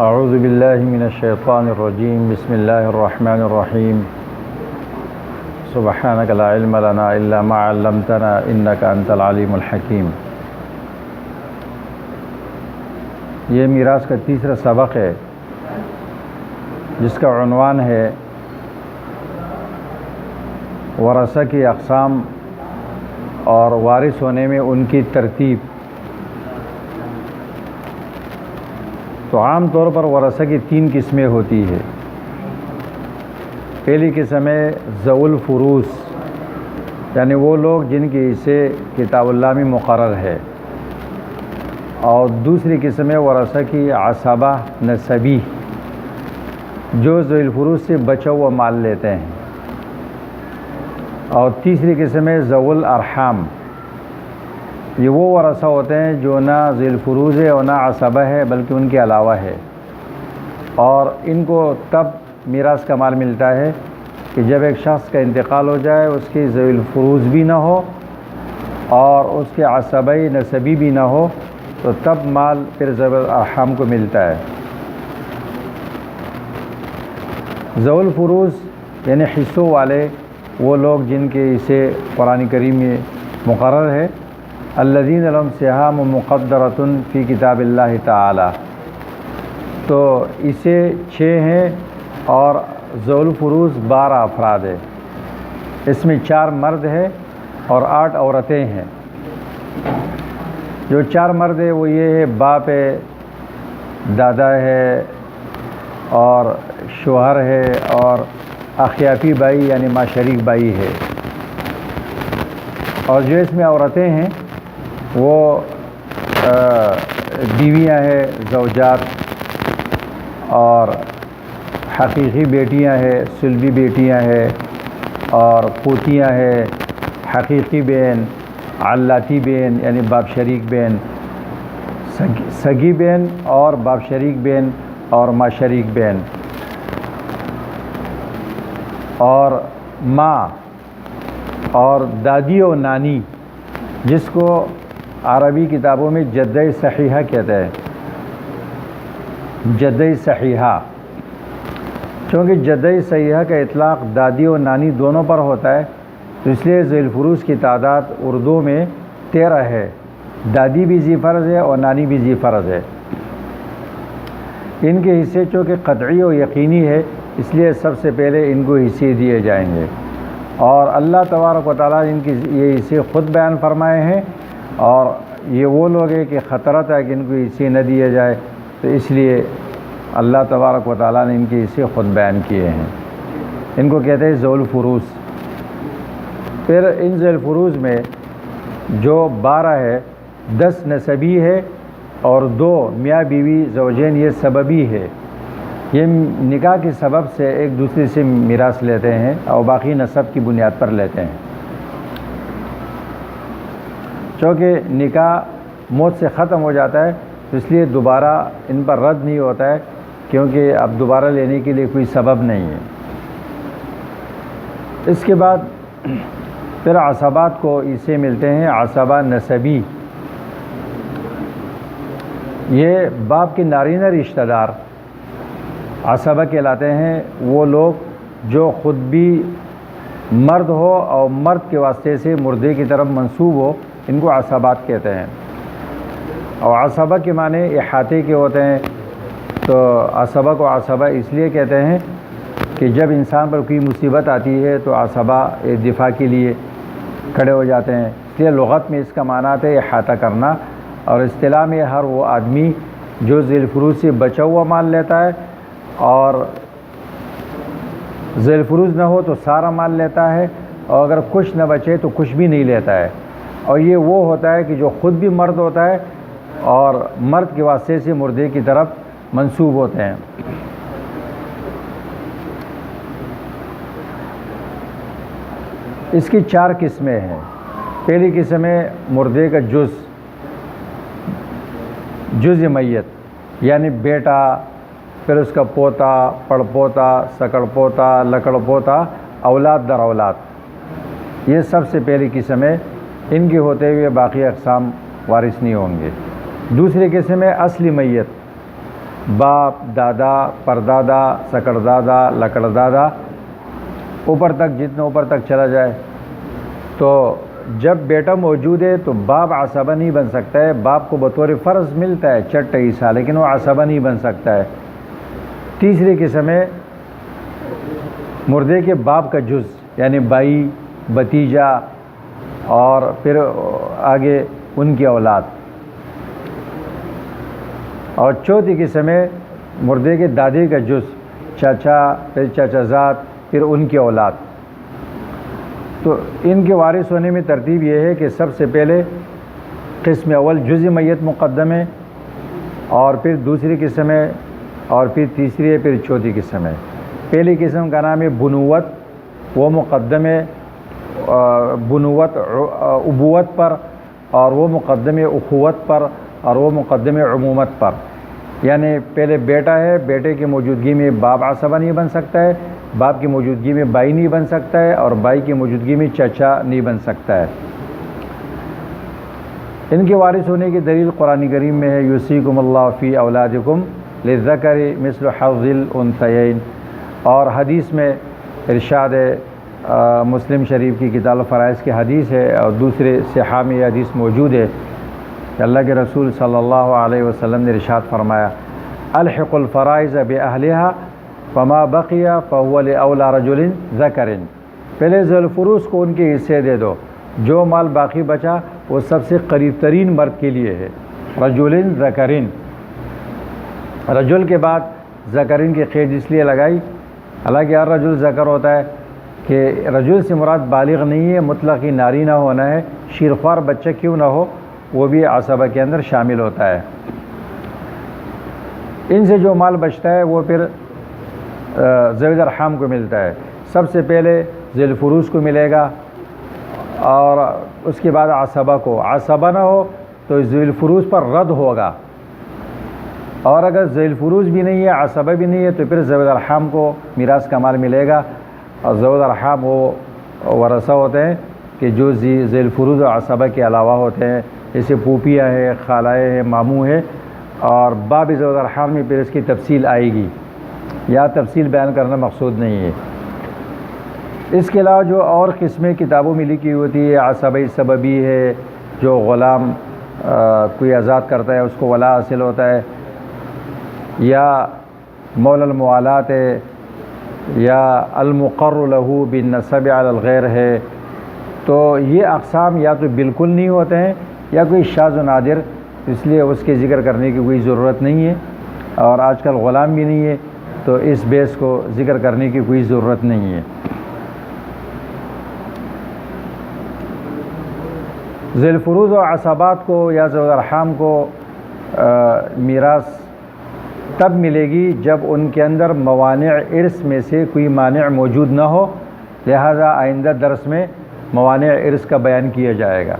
اعوذ باللہ من الشیطان الرجیم بسم اللہ الرحمن الرحیم سبحانک لا علم لنا الا ما علمتنا انک انت العلیم الحکیم۔ یہ میراث کا تیسرا سبق ہے جس کا عنوان ہے ورثہ کی اقسام اور وارث ہونے میں ان کی ترتیب۔ تو عام طور پر ورثہ کی 3 قسمیں ہوتی ہے۔ پہلی قسم ہے ذوی الفروض، یعنی وہ لوگ جن کے حصے کتاب اللہ میں مقرر ہے، اور دوسری قسم ہے ورثہ کی عصبہ نسبی، جو ذوی الفروض سے بچا ہوا مال لیتے ہیں، اور تیسری قسم ہے ذوی الارحام، یہ وہ ورثہ ہوتے ہیں جو نہ ذوی الفروض ہے اور نہ عصبہ ہے بلکہ ان کے علاوہ ہے، اور ان کو تب میراث کا مال ملتا ہے کہ جب ایک شخص کا انتقال ہو جائے، اس کی ذوی الفروض بھی نہ ہو اور اس کے عصبہ نسبی بھی نہ ہو، تو تب مال پھر ذوی الارحام کو ملتا ہے۔ ذوی الفروض یعنی حصوں والے وہ لوگ جن کے حصے قرآن کریم میں مقرر ہے، الذین لهم سہام مقدرۃ فی کتاب اللہ تعالی، تو اسے 6 ہیں اور ذوی الفروض 12 افراد ہے۔ اس میں 4 مرد ہیں اور 8 عورتیں ہیں۔ جو 4 مرد ہے وہ یہ ہے، باپ ہے، دادا ہے اور شوہر ہے اور اخیافی بھائی یعنی ماشریک بھائی ہے، اور جو اس میں عورتیں ہیں وہ بیویاں ہیں، زوجات، اور حقیقی بیٹیاں ہیں، سلبی بیٹیاں ہیں، اور پوتیاں ہیں، حقیقی بہن، علاتی بہن یعنی باپ شریک بہن، سگی بہن اور باپ شریک بہن اور ماں شریک بہن، اور ماں اور دادی و نانی، جس کو عربی کتابوں میں جدہ صحیحہ کہتے ہیں، جدہ صحیحہ، چونکہ جدہ صحیحہ کا اطلاق دادی و نانی دونوں پر ہوتا ہے، تو اس لیے ذوی الفروض کی تعداد اردو میں 13 ہے۔ دادی بھی ذی فرض ہے اور نانی بھی ذی فرض ہے۔ ان کے حصے چونکہ قطعی و یقینی ہے، اس لیے سب سے پہلے ان کو حصے دیے جائیں گے، اور اللہ تبارک و تعالیٰ نے ان کی یہ حصے خود بیان فرمائے ہیں، اور یہ وہ لوگ ہیں کہ خطرہ تھا کہ ان کو حصے نہ دیے جائے، تو اس لیے اللہ تبارک و تعالیٰ نے ان کے حصے خود بیان کیے ہیں۔ ان کو کہتے ہیں ذوی الفروض۔ پھر ان ذوی الفروض میں جو 12 ہے، 10 نسبی ہے اور 2 میاں بیوی زوجین، یہ سببی ہے، یہ نکاح کے سبب سے ایک دوسرے سے میراث لیتے ہیں اور باقی نسب کی بنیاد پر لیتے ہیں۔ چونکہ نکاح موت سے ختم ہو جاتا ہے، تو اس لیے دوبارہ ان پر رد نہیں ہوتا ہے، کیونکہ اب دوبارہ لینے کے لیے کوئی سبب نہیں ہے۔ اس کے بعد پھر عصبات کو اسے ملتے ہیں عصبہ نسبی، یہ باپ کے نارینہ رشتہ دار عصبہ کہلاتے ہیں، وہ لوگ جو خود بھی مرد ہو اور مرد کے واسطے سے مردے کی طرف منسوب ہو، ان کو عصبات کہتے ہیں۔ اور عصبہ کے معنی احاطے کے ہوتے ہیں، تو عصبہ کو عصبہ اس لیے کہتے ہیں کہ جب انسان پر کوئی مصیبت آتی ہے تو عصبہ دفاع کے لیے کھڑے ہو جاتے ہیں، اس لیے لغت میں اس کا معنی آتا ہے احاطہ کرنا، اور اصطلاح میں ہر وہ آدمی جو ذوی الفروض سے بچا ہوا مال لیتا ہے، اور ذوی الفروض نہ ہو تو سارا مال لیتا ہے، اور اگر کچھ نہ بچے تو کچھ بھی نہیں لیتا ہے، اور یہ وہ ہوتا ہے کہ جو خود بھی مرد ہوتا ہے اور مرد کے واسطے سے مردے کی طرف منسوب ہوتے ہیں۔ اس کی 4 قسمیں ہیں۔ پہلی قسم ہے مردے کا جز میت، یعنی بیٹا، پھر اس کا پوتا، پڑ پوتا، سکڑ پوتا، لکڑ پوتا، اولاد در اولاد، یہ سب سے پہلی قسم ہے۔ ان کے ہوتے ہوئے باقی اقسام وارث نہیں ہوں گے۔ دوسری قسم ہے اصلی میت، باپ، دادا، پردادا، سکڑدادا، لکڑدادا، اوپر تک، جتنے اوپر تک چلا جائے. تو جب بیٹا موجود ہے تو باپ عصبہ نہیں بن سکتا ہے. باپ کو بطور فرض ملتا ہے چٹ حصہ، لیکن وہ عصبہ نہیں بن سکتا ہے. تیسری قسم ہے مردے کے باپ کا جز، یعنی بھائی، بھتیجا اور پھر آگے ان کی اولاد. اور چوتھی قسم ہے مردے کے دادے کا جز، چاچا، پھر چاچا زاد، پھر ان کی اولاد. تو ان کے وارث ہونے میں ترتیب یہ ہے کہ سب سے پہلے قسم اول جز میت مقدم ہے، اور پھر دوسری قسم ہے، اور پھر تیسری ہے، پھر چوتھی قسم ہے. پہلی قسم کا نام ہے بنوت، وہ مقدم ہے بنوت ابوت پر، اور وہ مقدم ہے اخوت پر، اور وہ مقدم ہے عمومت پر. یعنی پہلے بیٹا ہے، بیٹے کی موجودگی میں باپ عصبہ نہیں بن سکتا ہے، باپ کی موجودگی میں بھائی نہیں بن سکتا ہے، اور بھائی کی موجودگی میں چچا نہیں بن سکتا ہے. ان کے وارث ہونے کی دلیل قرآن کریم میں ہے، یوصیکم اللہ فی اولادکم للذکر مثل حظ الانثیین. اور حدیث میں ارشاد ہے، مسلم شریف کی کتاب الفرائض کی حدیث ہے، اور دوسرے صحاح میں یہ حدیث موجود ہے کہ اللہ کے رسول صلی اللہ علیہ وسلم نے ارشاد فرمایا، الحق الفرائض باہلھا فما بقی فهو لاولی رجل ذکر. پہلے ذی الفروض کو ان کے حصے دے دو، جو مال باقی بچا وہ سب سے قریب ترین مرد کے لیے ہے. رجل ذکرین، رجل کے بعد ذکرین کی قید اس لیے لگائی، حالانکہ ہر رجل ذکر ہوتا ہے، کہ رجل سے مراد بالغ نہیں ہے، مطلقی ناری نہ ہونا ہے، شیرخوار بچہ کیوں نہ ہو وہ بھی عصبہ کے اندر شامل ہوتا ہے. ان سے جو مال بچتا ہے وہ پھر ذوی الارحام کو ملتا ہے. سب سے پہلے ذی الفروض کو ملے گا، اور اس کے بعد عصبہ کو. عصبہ نہ ہو تو ذی الفروض پر رد ہوگا، اور اگر ذی الفروض بھی نہیں ہے، عصبہ بھی نہیں ہے، تو پھر ذوی الارحام کو میراث کا مال ملے گا. اور ذوی الارحام وہ ورثہ ہوتے ہیں کہ جو ذی الفروض اور عصبہ کے علاوہ ہوتے ہیں، جیسے پھوپھیاں ہیں، خالائیں ہیں، ماموں ہیں. اور باب ذوی الارحام میں پھر اس کی تفصیل آئے گی، یا تفصیل بیان کرنا مقصود نہیں ہے. اس کے علاوہ جو اور قسمیں کتابوں میں لکھی ہوتی ہے، عصبہ سببی ہے، جو غلام کوئی آزاد کرتا ہے اس کو ولا حاصل ہوتا ہے، یا مول الموالات ہے، یا المقر له بالنسب علی الغیر ہے. تو یہ اقسام یا تو بالکل نہیں ہوتے ہیں، یا کوئی شاذ و نادر، اس لیے اس کے ذکر کرنے کی کوئی ضرورت نہیں ہے. اور آج کل غلام بھی نہیں ہے، تو اس بیس کو ذکر کرنے کی کوئی ضرورت نہیں ہے. ذی الفروض و عصبات کو یا ذوی الارحام کو میراث تب ملے گی جب ان کے اندر موانع ارث میں سے کوئی مانع موجود نہ ہو. لہذا آئندہ درس میں موانع ارث کا بیان کیا جائے گا.